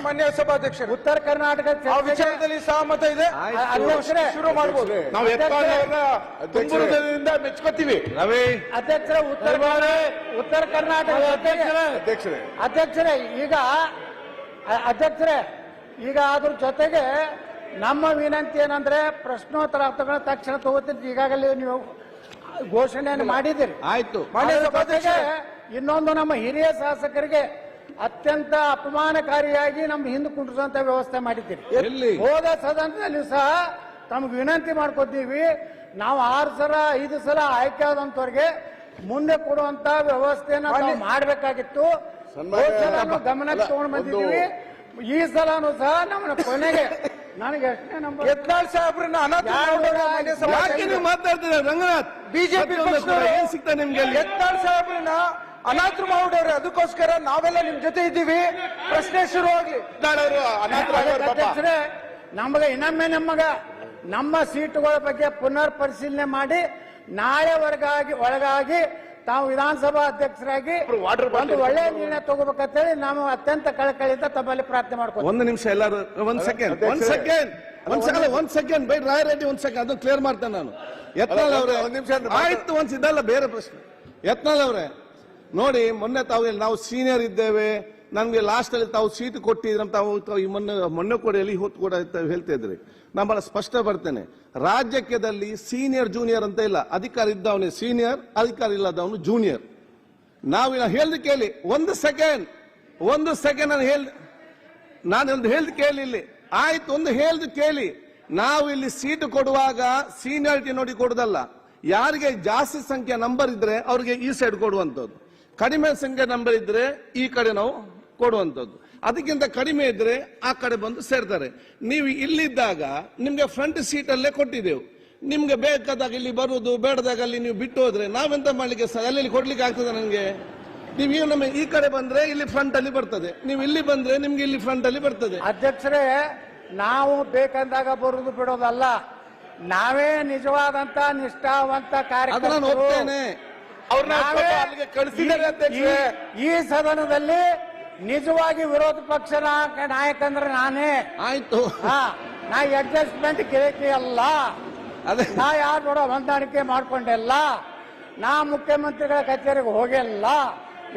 ಮಾನ್ಯ ಸಭಾಧ್ಯಕ್ಷರು, ಉತ್ತರ ಕರ್ನಾಟಕ ವಿಚಾರದಲ್ಲಿ ಸಹಮತ ಇದೆ. ಶುರು ಮಾಡಬಹುದು. ನಾವು ತುಂಬಿರುವುದರಿಂದ ಮೆಚ್ಕೋತೀವಿ. ರವಿ ಅಧ್ಯಕ್ಷರ, ಉತ್ತರ ಕರ್ನಾಟಕ ಅಧ್ಯಕ್ಷರೇ, ಈಗ ಅದ್ರ ಜೊತೆಗೆ ನಮ್ಮ ವಿನಂತಿ ಏನಂದ್ರೆ ಪ್ರಶ್ನೋತ್ತರ ತಕ್ಷಣ ತಗೋತೀನಿ. ಈಗಾಗಲೇ ನೀವು ಘೋಷಣೆಯನ್ನು ಮಾಡಿದ್ದೀರಿ. ಆಯ್ತು. ಇನ್ನೊಂದು ನಮ್ಮ ಹಿರಿಯ ಶಾಸಕರಿಗೆ ಅತ್ಯಂತ ಅಪಮಾನಕಾರಿಯಾಗಿ ನಮ್ದು ಹಿಂದೆ ಕುಂಡ್ರಿಸುವಂತ ವ್ಯವಸ್ಥೆ ಮಾಡಿದ್ದೀರಿ. ಹೋದ ಸದನದಲ್ಲಿಯೂ ಸಹ ತಮ್ಗೆ ವಿನಂತಿ ಮಾಡ್ಕೊತೀವಿ, ನಾವು 6 ಸಲ 5 ಸಲ ಆಯ್ಕೆ ಆದಂತವ್ರಿಗೆ ಮುಂದೆ ಕೊಡುವಂತ ವ್ಯವಸ್ಥೆನ ಮಾಡಬೇಕಾಗಿತ್ತು. ಗಮನಕ್ಕೆ ತಗೊಂಡು ಬಂದಿದ್ದೀವಿ. ಈ ಸಲನೂ ಸಹ ನಮ್ಮ ಕೊನೆಗೆ ನನಗೆ ಎಷ್ಟನೇ ನಂಬರ್ ಯತ್ನಾಳ್ ಸಾಹೇಬ್ರನ್ನ ಮಾತಾಡ್ತಿದ್ದಾರೆ. ರಂಗನಾಥ್, ಬಿಜೆಪಿ ಏನ್ ಸಿಗ್ತಾ ನಿಮ್ಗೆ? ಯತ್ನಾಳ್ ಸಾಹೇಬ್ರನ್ನ ಅನಾಥರು ಮಾಡ್ಬಿಟ್ಟವ್ರೆ. ಅದಕ್ಕೋಸ್ಕರ ನಾವೆಲ್ಲ ನಿಮ್ ಜೊತೆ ಇದ್ದೀವಿ. ಪ್ರಶ್ನೆ ಶುರುವಾಗ್ಲಿ. ಅಧ್ಯಕ್ಷರೇ, ನಮಗೆ ಇನ್ನೊಮ್ಮೆ ನಮ್ಮ ಸೀಟುಗಳ ಬಗ್ಗೆ ಪುನರ್ ಪರಿಶೀಲನೆ ಮಾಡಿ ನಾಳೆ ಒಳಗಾಗಿ ತಾವು ವಿಧಾನಸಭಾ ಅಧ್ಯಕ್ಷರಾಗಿ ಒಂದು ಒಳ್ಳೆಯ ನಿರ್ಣಯ ತಗೋಬೇಕಂತೇಳಿ ನಾವು ಅತ್ಯಂತ ಕಳಕಳಿಯಿಂದ ತಮ್ಮಲ್ಲಿ ಪ್ರಾರ್ಥನೆ ಮಾಡ್ತೀವಿ. ಒಂದು ನಿಮಿಷ ಎಲ್ಲರೂ ಒಂದ್ ಸೆಕೆಂಡ್ ಬೈ ರಾಯರೆಡ್ಡಿ ಒಂದ್ ಸೆಕೆಂಡ್ ಅದನ್ನು ಕ್ಲಿಯರ್ ಮಾಡ್ತೇನೆ ನಾನು. ಯತ್ನಾಳ್ ಅವರೇ ಆಯ್ತು, ಒಂದ್ಸಿದ್ದಲ್ಲ ಬೇರೆ ಪ್ರಶ್ನೆ. ಯತ್ನಾಳ್ ಅವರೇ ನೋಡಿ, ಮೊನ್ನೆ ನಾವು ಸೀನಿಯರ್ ಇದ್ದೇವೆ, ನಮ್ಗೆ ಲಾಸ್ಟ್ ಅಲ್ಲಿ ತಾವು ಸೀಟ್ ಕೊಟ್ಟಿದ್ರೆ ತಾವು ಮೊನ್ನೆ ಕೊಡಿ ಹೊತ್ತು ಕೂಡ ಹೇಳ್ತಾ ಇದ್ರಿ. ನಾನು ಬಹಳ ಸ್ಪಷ್ಟ ಬರ್ತೇನೆ, ರಾಜ್ಯದಲ್ಲಿ ಸೀನಿಯರ್ ಜೂನಿಯರ್ ಅಂತ ಇಲ್ಲ. ಅಧಿಕಾರ ಇದ್ದವನೇ ಸೀನಿಯರ್, ಅಧಿಕಾರ ಇಲ್ಲದವನು ಜೂನಿಯರ್. ನಾವು ಹೇಳ್ದು ಕೇಳಿ. ಒಂದು ಸೆಕೆಂಡ್ ನಾನು ಹೇಳ್ದು ಕೇಳಿ ಇಲ್ಲಿ. ಆಯ್ತು, ಒಂದು ಹೇಳ್ದು ಕೇಳಿ. ನಾವು ಇಲ್ಲಿ ಸೀಟ್ ಕೊಡುವಾಗ ಸೀನಿಯಾರಿಟಿ ನೋಡಿ ಕೊಡುದಲ್ಲ. ಯಾರಿಗೆ ಜಾಸ್ತಿ ಸಂಖ್ಯೆ ನಂಬರ್ ಇದ್ರೆ ಅವ್ರಿಗೆ ಈ ಸೈಡ್ ಕೊಡುವಂತದ್ದು, ಕಡಿಮೆ ಸಂಖ್ಯೆ ನಂಬರ್ ಇದ್ರೆ ಈ ಕಡೆ ನಾವು ಕೊಡುವಂತದ್ದು. ಅದಕ್ಕಿಂತ ಕಡಿಮೆ ಇದ್ರೆ ಆ ಕಡೆ ಬಂದು ಸೇರ್ತಾರೆ. ನೀವು ಇಲ್ಲಿದ್ದಾಗ ನಿಮ್ಗೆ ಫ್ರಂಟ್ ಸೀಟ್ ಅಲ್ಲೇ ಕೊಟ್ಟಿದ್ದೆವು. ನಿಮ್ಗೆ ಬೇಕಾದಾಗ ಇಲ್ಲಿ ಬರುವುದು, ಬೇಡದಾಗ ಅಲ್ಲಿ ನೀವು ಬಿಟ್ಟು ಹೋದ್ರೆ ನಾವೆಂತ ಮಾಡ್ಲಿಕ್ಕೆ ಅಲ್ಲಿ ಕೊಡ್ಲಿಕ್ಕೆ ಆಗ್ತದೆ? ನನಗೆ ನೀವು ನಮ್ಮ ಈ ಕಡೆ ಬಂದ್ರೆ ಇಲ್ಲಿ ಫ್ರಂಟ್ ಅಲ್ಲಿ ಬರ್ತದೆ, ನೀವು ಇಲ್ಲಿ ಬಂದ್ರೆ ನಿಮ್ಗೆ ಇಲ್ಲಿ ಫ್ರಂಟ್ ಅಲ್ಲಿ ಬರ್ತದೆ. ಅಧ್ಯಕ್ಷರೇ, ನಾವು ಬೇಕಂದಾಗ ಬರುವುದು ಬಿಡೋದಲ್ಲ, ನಾವೇ ನಿಜವಾದಂತ ನಿಷ್ಠಾವಂತ ಕಾರ್ಯಕ್ರಮ ಈ ಸದನದಲ್ಲಿ ನಿಜವಾಗಿ ವಿರೋಧ ಪಕ್ಷ ನಾಯಕ ಅಂದ್ರೆ ನಾನೇ. ಆಯ್ತು, ನಾ ಅಡ್ಜಸ್ಟ್ಮೆಂಟ್ ಕೇಳಿಕೆ ಅಲ್ಲ, ನಾ ಯಾರು ನೋಡೋ ಹೊಂದಾಣಿಕೆ ಮಾಡ್ಕೊಂಡೆಲ್ಲ, ನಾ ಮುಖ್ಯಮಂತ್ರಿಗಳ ಕಚೇರಿಗೆ ಹೋಗಿಲ್ಲ,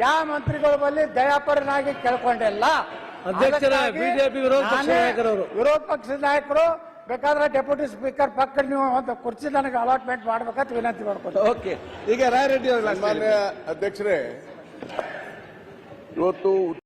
ಯಾವ ಮಂತ್ರಿಗಳ ಬಳಿ ದಯಾಪರನಾಗಿ ಕೇಳ್ಕೊಂಡಿಲ್ಲ. ಅಧ್ಯಕ್ಷರ ಬಿಜೆಪಿ ವಿರೋಧ ಪಕ್ಷದ ನಾಯಕರು ಬೇಕಾದ್ರೆ ಡೆಪ್ಯೂಟಿ ಸ್ಪೀಕರ್ ಪಕ್ಕ ನೀವು ಒಂದು ಕುರ್ಚಿ ನನಗೆ ಅಲಾಟ್ಮೆಂಟ್ ಮಾಡ್ಬೇಕಂತ ವಿನಂತಿ ಮಾಡ್ಕೊಂಡು. ಓಕೆ, ಈಗ ರಾಯರೆಡ್ಡಿ ಅಧ್ಯಕ್ಷರೇ, ಇವತ್ತು